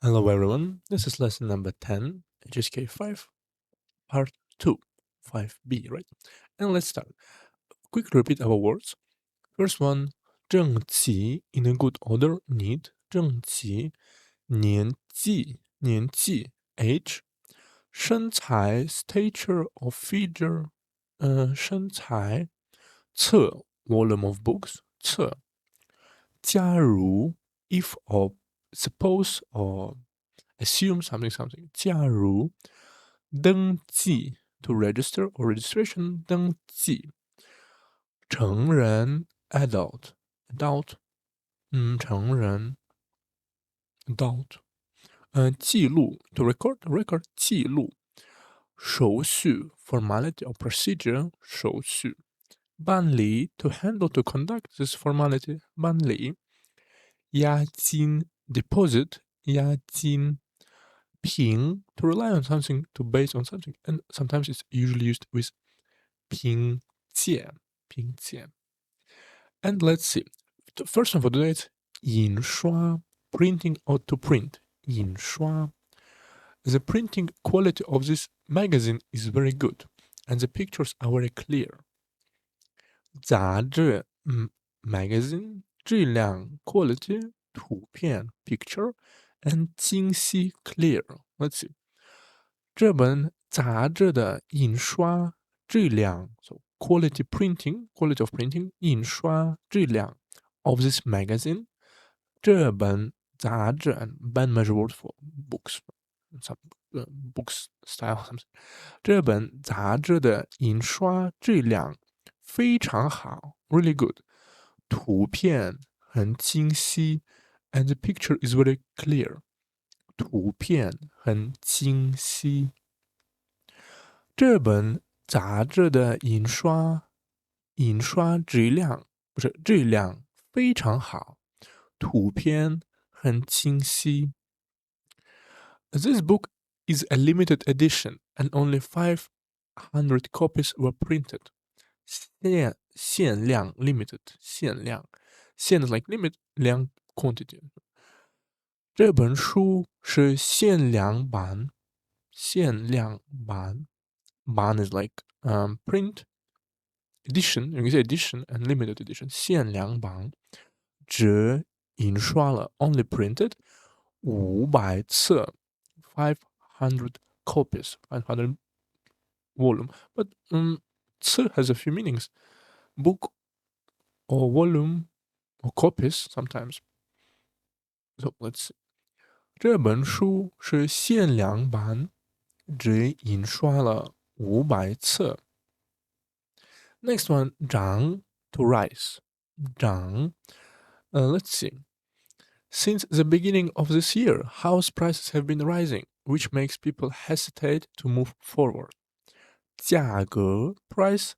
Hello everyone, this is lesson number 10, HSK 5, part 2, 5b, right? And let's start. Quick repeat our words. First one, 正齐 in a good order, need, 正齐, 年纪, age, 身材 stature or figure, 身材, 册 volume of books, 册, 加入 if or suppose or assume something, 加入 登记 to register or registration 登记 成人 adult 成人 adult 记录 to record 记录手续 formality or procedure 手续办理 to handle to conduct this formality 办理押金 deposit 押金凭 to rely on something, to base on something, and sometimes it's usually used with 凭借. And let's see. First one for today is 印刷 printing or to print. 印刷 The printing quality of this magazine is very good, and the pictures are very clear. 杂志 magazine 质量 quality 图片 picture and 清晰 clear. Let's see. 这本杂志的印刷质量 so quality of printing 印刷质量 of this magazine 这本杂志 and band measure word for books some books style something 这本杂志的印刷质量非常好 really good 图片很清晰 and the picture is very clear 图片很清晰。这本杂志的印刷质量非常好，图片很清晰。This book is a limited edition and only 500 copies were printed. 限量 limited 限量 限 is like limit 量 quantity 这本书是限量版 版 is like print edition you can say edition and limited edition 限量版只印刷了 only printed 500册 500 copies 500 volume but 册 has a few meanings book or volume or copies sometimes so let's see 这本书是限量版只印刷了500册 Next one 涨 to rise 涨 let's see Since the beginning of this year, house prices have been rising, which makes people hesitate to move forward. 价格 price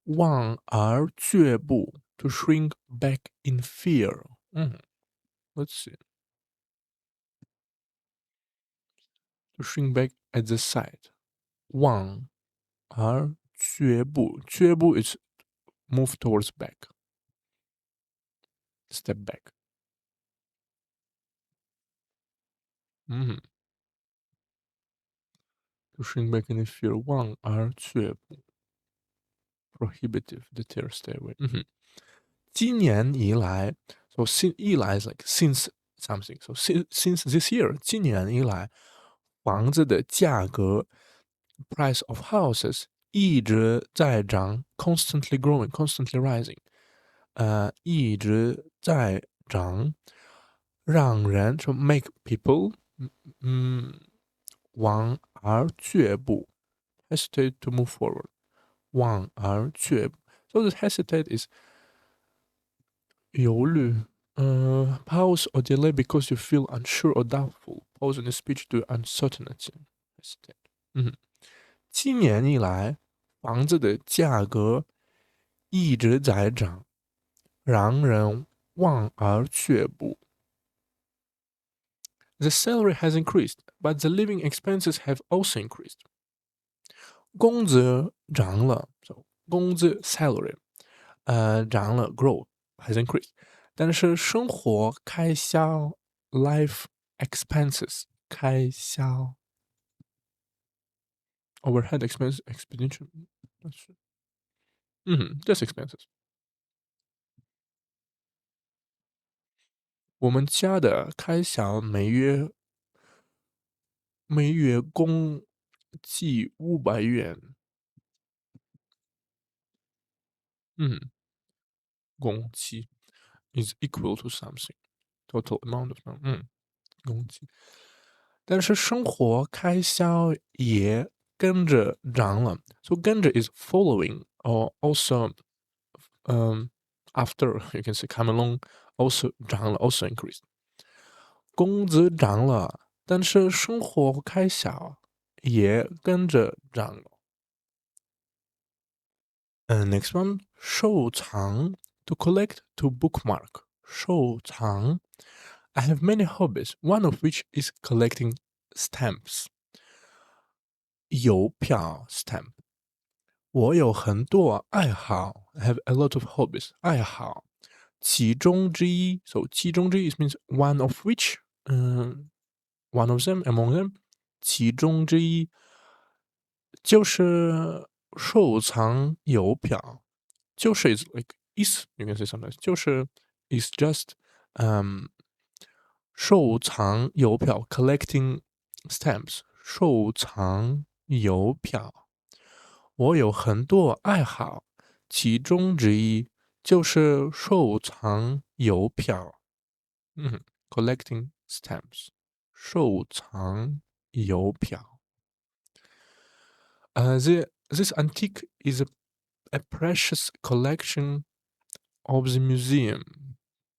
望而却步 to shrink back in fear. Let's see. To shrink back at the sight. 望而却步. 却步 is move towards back. Step back. To shrink back in fear. 望而却步. Prohibitive, deter, stay away. 今年以来 so since 以来 is like since something. So since this year, 今年以来房子的价格 price of houses 一直在涨 constantly growing, constantly rising. 一直在涨让人 to make people 望而却步 hesitate to move forward. 望而却步 So this hesitate is 犹豫 pause or delay because you feel unsure or doubtful. Pause in the speech due to uncertainty. Hesitate. 7年以来，房子的价格一直在涨，让人望而却步。The salary has increased, but the living expenses have also increased. 工资涨了 so 工资 salary 涨了 grow has increased. 但是生活开销 life expenses 开销 overhead expense expedition 就是expenses。我们家的开销每月共计500元。共计 is equal to something total amount of money。共计，但是生活开销也跟着涨了。So 跟着 is following or also after you can say come along also 涨了 also increased。工资涨了，但是生活开销也跟着涨了。Next one 收藏 to collect to bookmark 收藏。I have many hobbies, one of which is collecting stamps. 邮票 stamp。我有很多爱好 I have a lot of hobbies 爱好，其中之一 so 其中之一 means one of which one of them among them 其中之一就是收藏邮票，就是 is like is you can say sometimes 就是 is just um 收藏邮票 collecting stamps 收藏邮票。我有很多爱好，其中之一就是收藏邮票。collecting stamps 收藏邮票。This antique is a precious collection of the museum.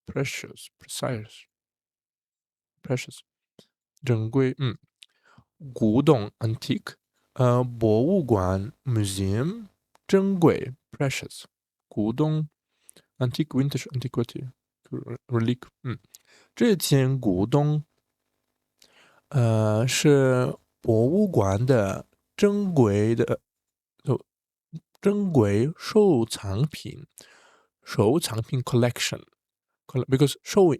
Precious, precise, precious. 珍贵，古董 antique，博物馆 museum，珍贵 precious，古董 antique vintage antiquity relic，这件古董是博物馆的珍贵的珍贵收藏品，收藏品 collection。Because 收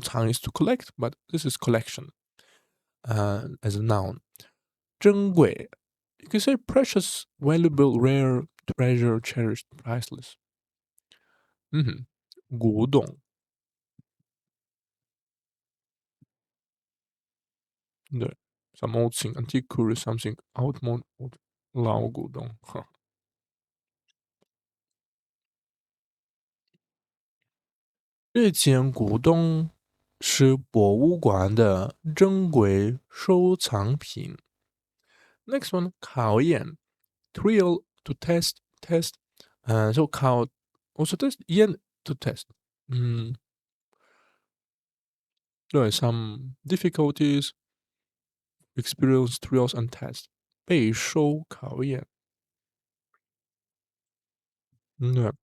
藏 is to collect, but this is collection as a noun. 珍贵 you can say precious, valuable, rare, treasure, cherished, priceless。古董，对，some old thing, antiquary, something outmoded，老古董。哈，这件古董是博物馆的珍贵收藏品。Next one，考验 trial to test，就考 also test 验 to test。对，some difficulties experience trials and tests 备受考验。对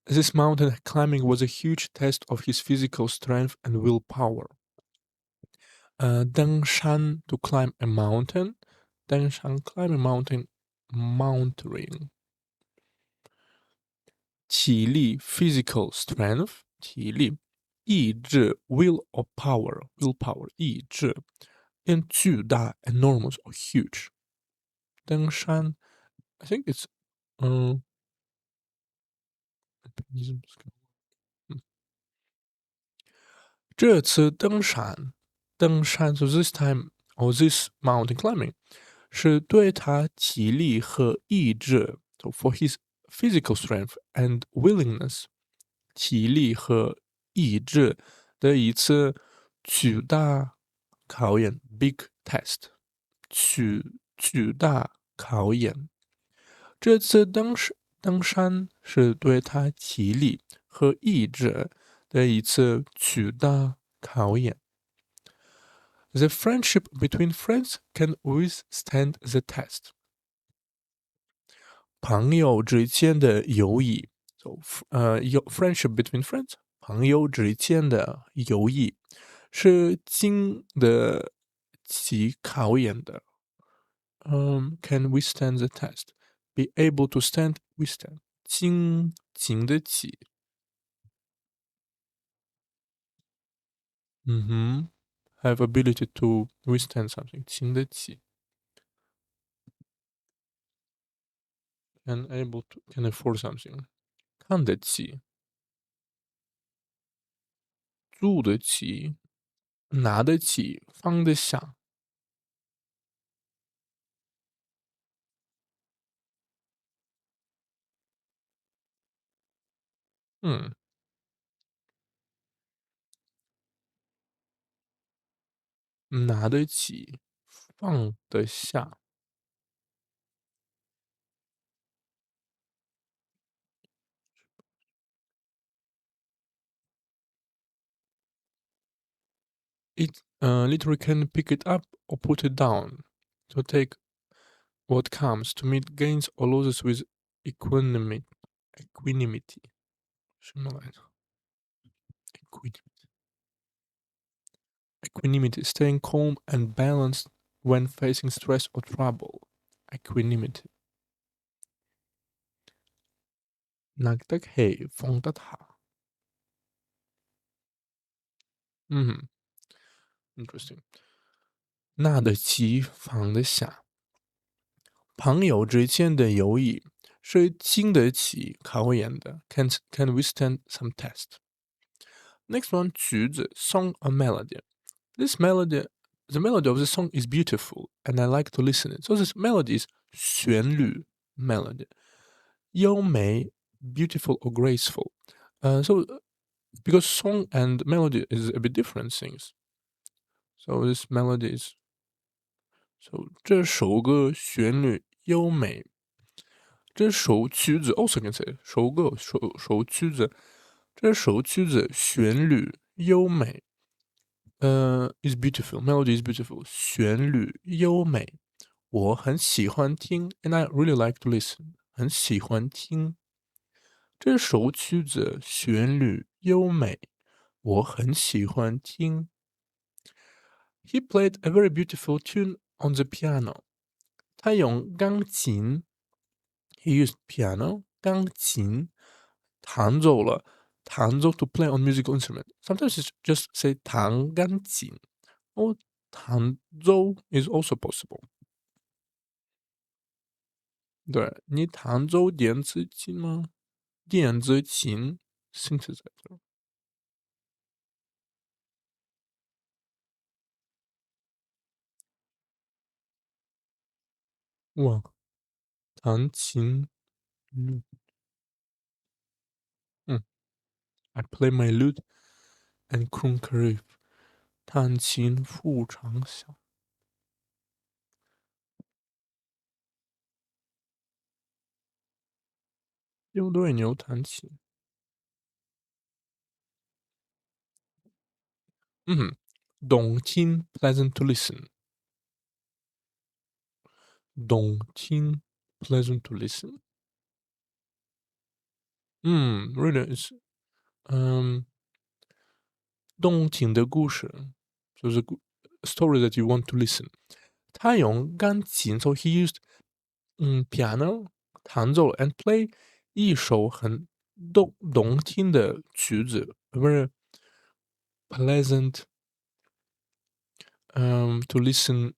，This mountain climbing was a huge test of his physical strength and willpower。登山 to climb a mountain，登山 climb a mountain，mountaineering。体力 physical strength 体力，意志 will or power willpower 意志，变巨大 enormous or huge。登山 I think it's 嗯。这次登山 so this time or this mountain climbing 是对他体力和意志 so for his physical strength and willingness 体力和意志的一次巨大考验 big test 巨大考验。这次登山是对他体力和意志的一次巨大考验。The friendship between friends can withstand the test。朋友之间的友谊，so friendship between friends，朋友之间的友谊是经得起考验的。can withstand the test。be able to stand withstand，经得起。have ability to withstand something. 经得起 can able to can afford something. 看得起，住得起，拿得起，放得下。嗯，拿得起，放得下。It literally can pick it up or put it down. To take what comes, to meet gains or losses with equanimity. Equanimity. 什么来着 Equanimity. Equanimity, staying calm and balanced when facing stress or trouble. Equanimity. 拿得起，放得下。嗯 interesting. 拿得起，放得下。朋友之间的友谊是经得起考验的，can withstand some test. Next one, 曲子 song or melody. This melody, the melody of the song is beautiful, and I like to listen it. So this melody is 旋律 melody. 优美 beautiful or graceful. So because song and melody is a bit different things. So this melody is so 这首歌旋律优美。这首曲子 also can say 首曲子，这首曲子旋律优美。is beautiful. Melody is beautiful. 旋律优美，我很喜欢听，and I really like to listen. 很喜欢听这首曲子，旋律优美，我很喜欢听。He played a very beautiful tune on the piano. 他用钢琴 he used piano 钢琴弹奏了，弹奏 to play on musical instrument. Sometimes it's just say 弹钢琴 or 弹奏 is also possible. 对，你弹奏电子琴吗？电子琴 synthesizer. 哇，弹琴 lute. 嗯，I play my lute and croon 弹琴副长响。又对牛弹琴。懂听 pleasant to listen. 懂听 pleasant to listen. Really is 动听的故事，就是 story that you want to listen. 他用钢琴，so he used piano 弹奏 and play 一首很动听的曲子，very pleasant to listen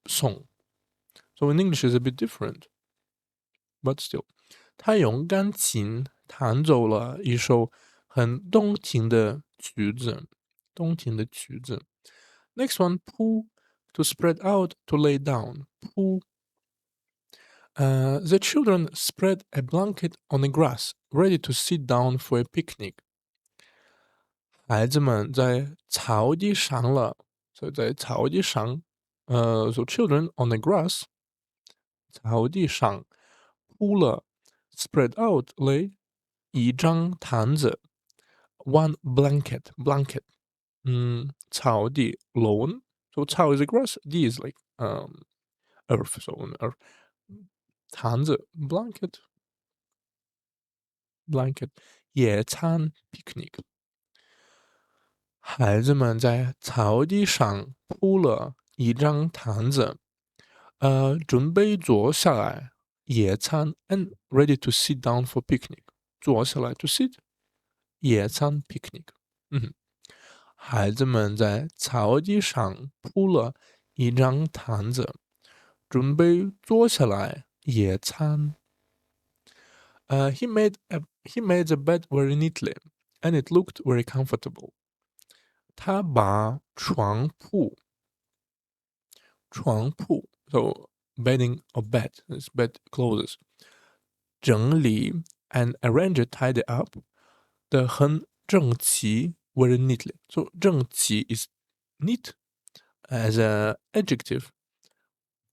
song. So in English is a bit different, but still. 他用钢琴弹奏了一首很动听的曲子，动听的曲子。Next one, pull to spread out to lay down. Pull. The children spread a blanket on the grass, ready to sit down for a picnic. 孩子们在草地上了，所以在草地上so children on the grass，草地上铺了 spread out 嘞一张毯子，one blanket，草地 lawn，so 草 is a grass，d is like earth，so on earth，毯子 blanket，野餐 picnic。孩子们在草地上铺了一张毯子，准备坐下来野餐 and ready to sit down for picnic。坐下来 to sit，野餐 picnic。孩子们在草地上铺了一张毯子，准备坐下来野餐。He made the bed very neatly, and it looked very comfortable. 他把床铺 so bedding or bed is bed clothes 整理 and arrange it tidy up 的很整齐 very neatly. So 整齐 is neat as an adjective,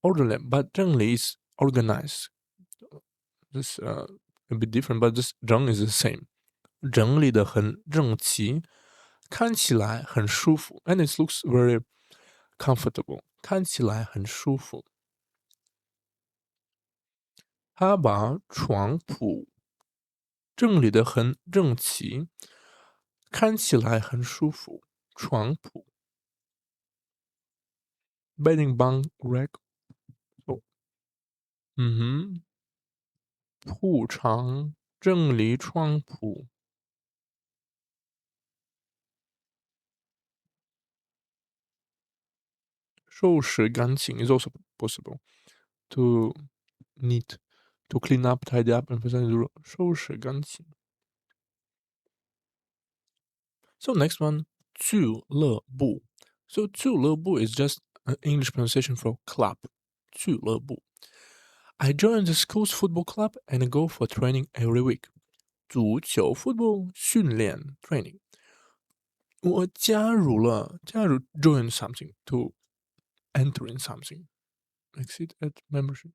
orderly, but 整理 is organized. This a bit different, but this 整 is the same. 整理的很整齐，看起来很舒服 and it looks very comfortable. 看起来很舒服。他把床铺整理得很整齐，看起来很舒服。床铺 bedding bunk rack 哦，铺长整理床铺。收拾干净 is also possible to neat to clean up, tidy up, and present it 收拾干净。So next one, 俱乐部. So 俱乐部 is just an English pronunciation for club. 俱乐部. I joined the school's football club and I go for training every week. 足球 football 训练 training. 我加入 join something to enter in something. Exit at membership.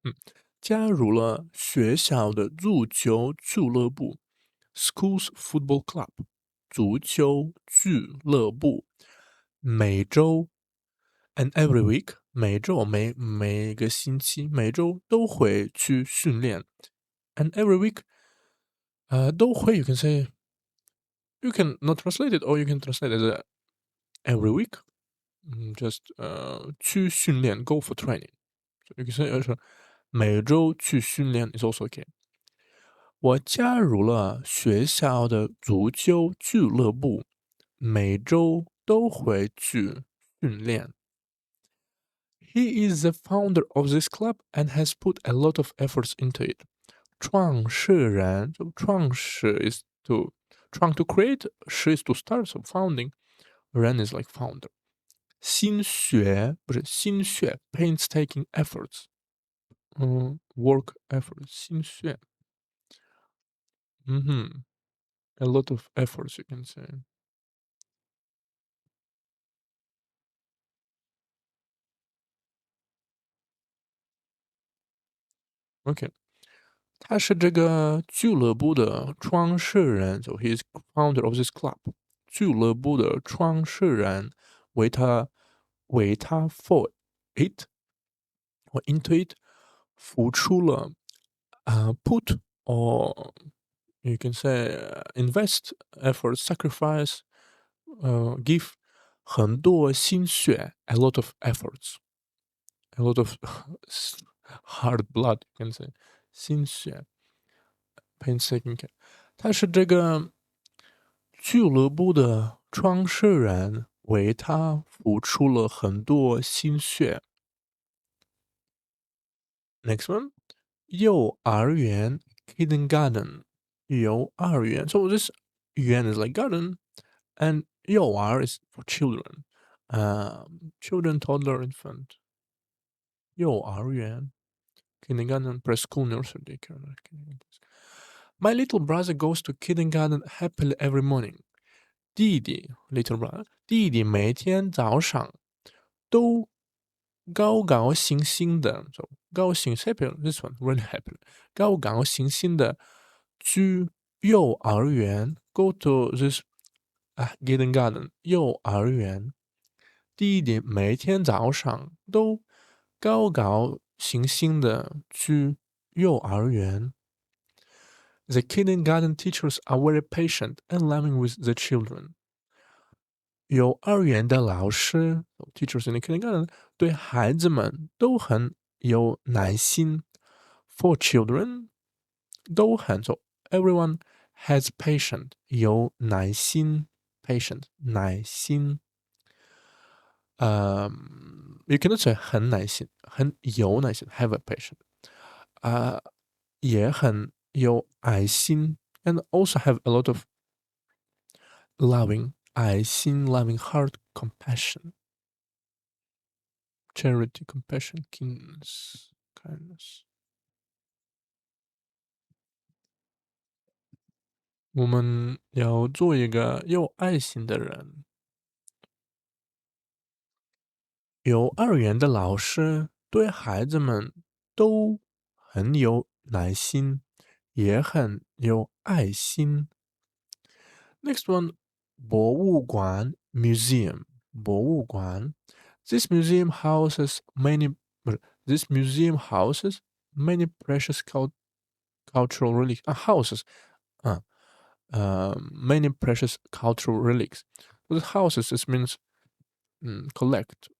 加入了学校的足球俱乐部 school's football club. 足球俱乐部。每周 and every week 每个星期每周都会去训练 and every week 都会 you can say you can not translate it or you can translate it as every week just 去训练 go for training so you can say 每周去训练 is also okay 我加入了学校的足球俱乐部每周都会去训练 He is the founder of this club and has put a lot of efforts into it. 创始人 so 创始 is to trying to create, 始 is to start, so founding, 人 is like founder. 心血不是心血 painstaking efforts. Work efforts 心血 a lot of efforts you can say. Okay. 他是这个俱乐部的创始人，so he is founder of this club。俱乐部的创始人为他 for it 或 into it 付出了put or you can say invest effort sacrifice give 很多心血 a lot of efforts a lot of hard blood you can say 心血 painstaking care 他是这个俱乐部的创始人，为他付出了很多心血。Next one，幼儿园 kindergarten，幼儿园。So this 园 is like garden, and 幼儿 is for children, children, toddler, infant. 幼儿园 kindergarten, preschool, nursery, My little brother goes to kindergarten happily every morning. 弟弟 little brother 弟弟每天早上都高高兴兴的，高兴 happy this one really happy 高高兴兴的去幼儿园 go to this kindergarten 幼儿园。弟弟每天早上都高高兴兴的去幼儿园。The kindergarten teachers are very patient and loving with the children. 幼儿园的老师 teachers in the kindergarten 对孩子们都很有耐心。For children 都很 so everyone has patient 有耐心 patient 耐心。You cannot say 很耐心，很有耐心，have a patience，也很有爱心，and also have a lot of loving 爱心 loving heart compassion charity compassion kindness。我们要做一个有爱心的人。幼儿园的老师对孩子们都很有耐心，也很有爱心。Next one，博物馆 museum 博物馆。This museum houses many 不是 This museum houses many precious cultural relics houses 啊many precious cultural relics. With houses this means collect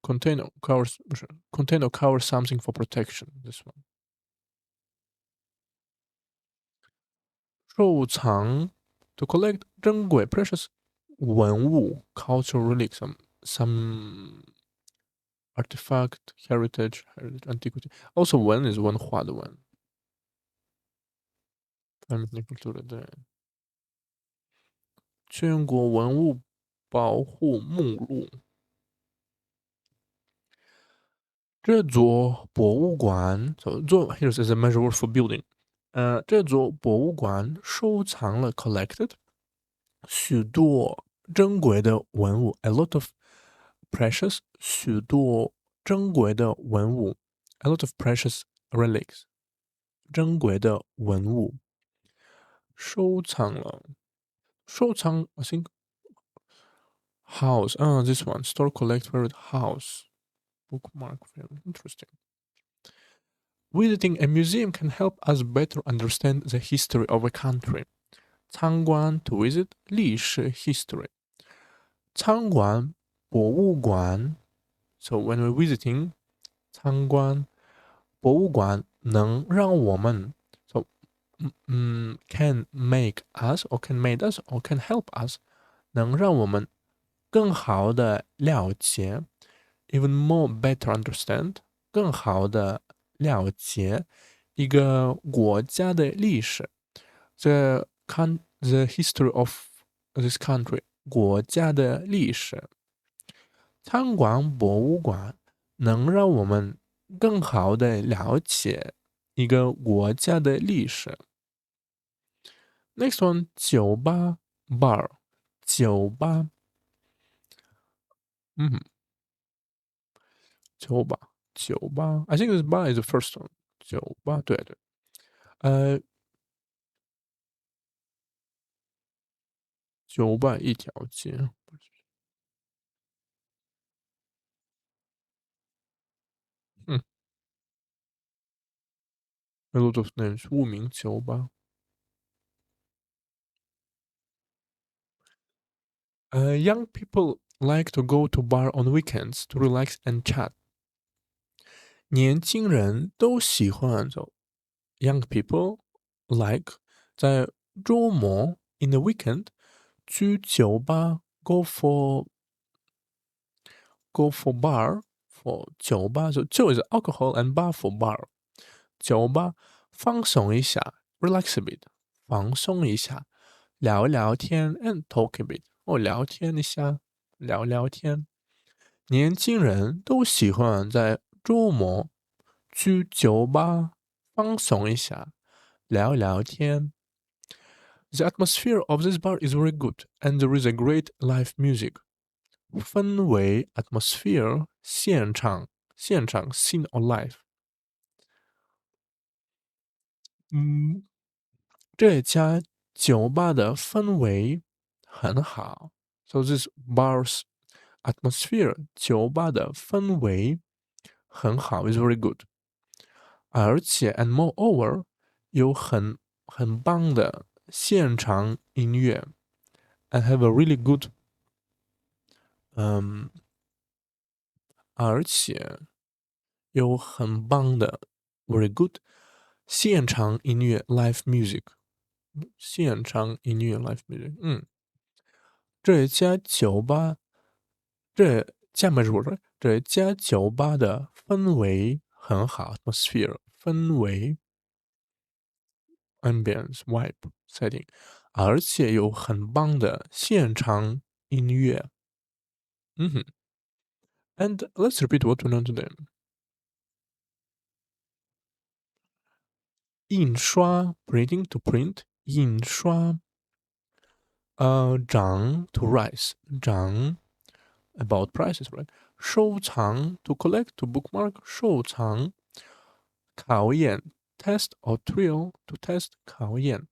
container covers 不是 container covers something for protection. This one 收藏 to collect 珍贵 precious 文物 cultural relics some artifact heritage antiquity. Also 文 is 文化的文。pamiętnik kultury 对。全国文物保护目录。这座博物馆，座 here is a measure word for building。这座博物馆收藏了 collected 许多珍贵的文物 ，a lot of precious 许多珍贵的文物 ，a lot of precious relics 珍贵的文物收藏了，收藏 I think house this one store collect favorite house bookmark very interesting. Visiting a museum can help us better understand the history of a country. 参观 to visit 历史 history. 参观博物馆 so when we're visiting 参观博物馆能让我们 so can make us or can make us or can help us 能让我们更好的了解 even more better understand 更好的了解一个国家的历史 the history of this country 国家的历史参观博物馆能让我们更好的了解一个国家的历史。Next one，酒吧 bar，酒吧，酒吧，酒吧。I think this bar is the first one。酒吧，对对，酒吧一条街。a lot of names，无名酒吧。Young people like to go to bar on weekends to relax and chat。年轻人都喜欢走。Young people like 在周末 in the weekend 去酒吧 go for bar for 酒吧 so 酒 is alcohol and bar for bar 酒吧放松一下 relax a bit 放松一下聊聊天 and talk a bit 聊天一下聊聊天年轻人都喜欢在周末去酒吧放松一下聊聊天 The atmosphere of this bar is very good, and there is a great live music. 氛围 atmosphere 现场 scene or live。这家酒吧的氛围很好。So this bar's atmosphere 酒吧的氛围很好 is very good。而且 and moreover 有很棒的现场音乐 and have a really good 而且有很棒的 very good 现场音乐 live music 现场音乐 live music 这家酒吧，下面是我说，这家酒吧的氛围很好 ，atmosphere 氛围 ambience vibe setting，而且有很棒的现场音乐。嗯哼，and let's repeat what we learned today。印刷 printing to print，印刷涨 to rise，涨 about prices right，收藏 to collect to bookmark，收藏考验 test or trial to test 考验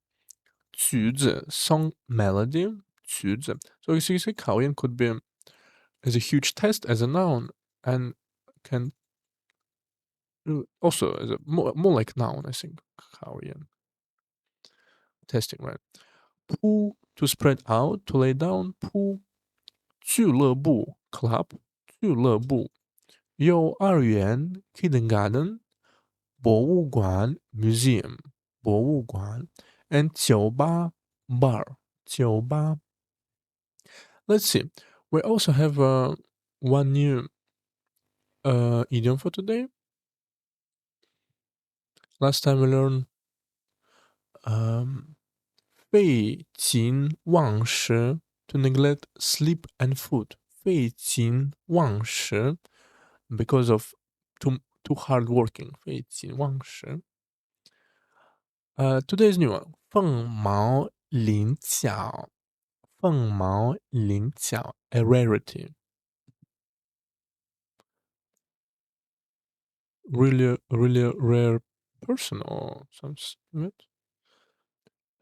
曲子 song melody 曲子，所以其实考验 could be as a huge test as a noun and can also as a more like noun I think 考验 testing right。铺 to spread out to lay down 铺俱乐部 club 俱乐部幼儿园 kindergarten 博物馆 museum 博物馆 and 酒吧 bar 酒吧。Let's see. We also have one new idiom for today. Last time we learned 废寝忘食 to neglect sleep and food. 废寝忘食 because of too hard working. 废寝忘食。Today's new one. 凤毛麟角。凤毛麟角 a rarity. Really rare person or something.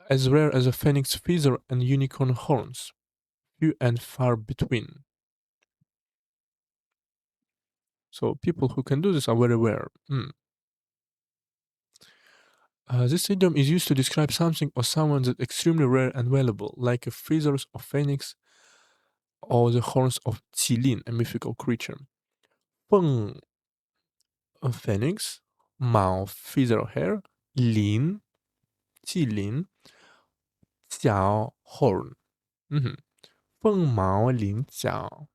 As rare as a phoenix feather and unicorn horns, few and far between. So people who can do this are very rare. This idiom is used to describe something or someone that's extremely rare and valuable, like a feathers of phoenix or the horns of Qilin, a mythical creature. Feng, a phoenix, Mao, feather or hair, Lin, Qilin, Xiao, horn. 凤毛麟角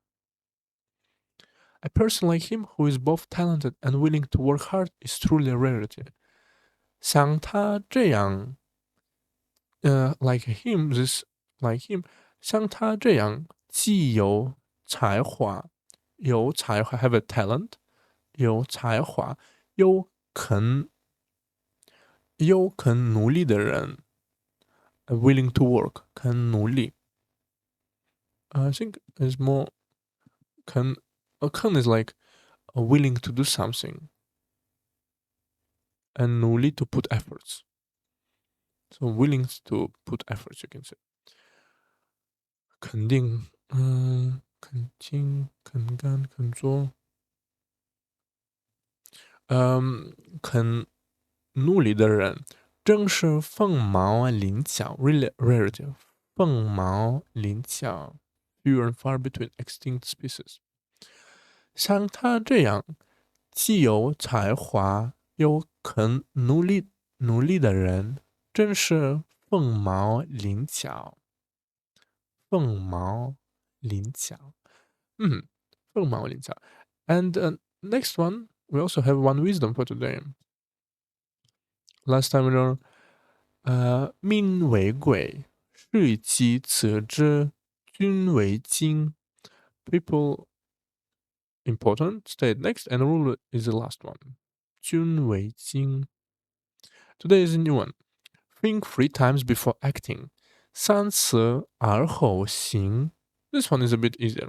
A person like him who is both talented and willing to work hard is truly a rarity. 像他这样like him, this like him，像他这样既有才华，have a talent，有才华又肯努力的人willing to work，肯努力。I think is more 肯 is like willing to do something and 努力 to put efforts. So willing to put efforts, you can say. 肯定，肯听，肯干，肯做，肯努力的人，正是凤毛麟角 ，really rarity，凤毛麟角 few and far between extinct species。像他这样既有才华又肯努力的人，真是凤毛麟角。凤毛麟角，凤毛麟角。And next one, we also have one wisdom for today. Last time we learned, 命为贵，士其辞之，君为轻。People important, stay next, and rule is the last one. 君为轻。Today is a new one. Think 3 times before acting. 三思而后行。This one is a bit easier.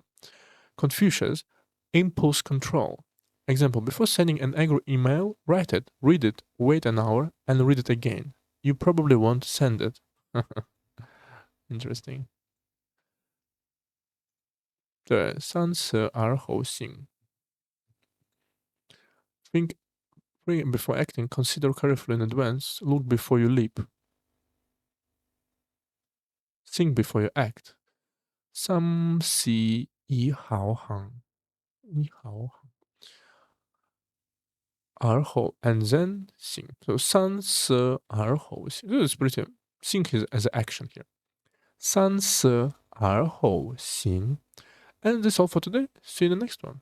Confucius, impulse control. Example, before sending an angry email, write it, read it, wait an hour, and read it again. You probably won't send it. Interesting. 对，三思而后行。Think before acting, consider carefully in advance, look before you leap. Think before you act. 三思而后行，而后 and then 行。So 三思而后行。This is pretty. Think is as an action here. 三思而后行。And that's all for today. See you in the next one.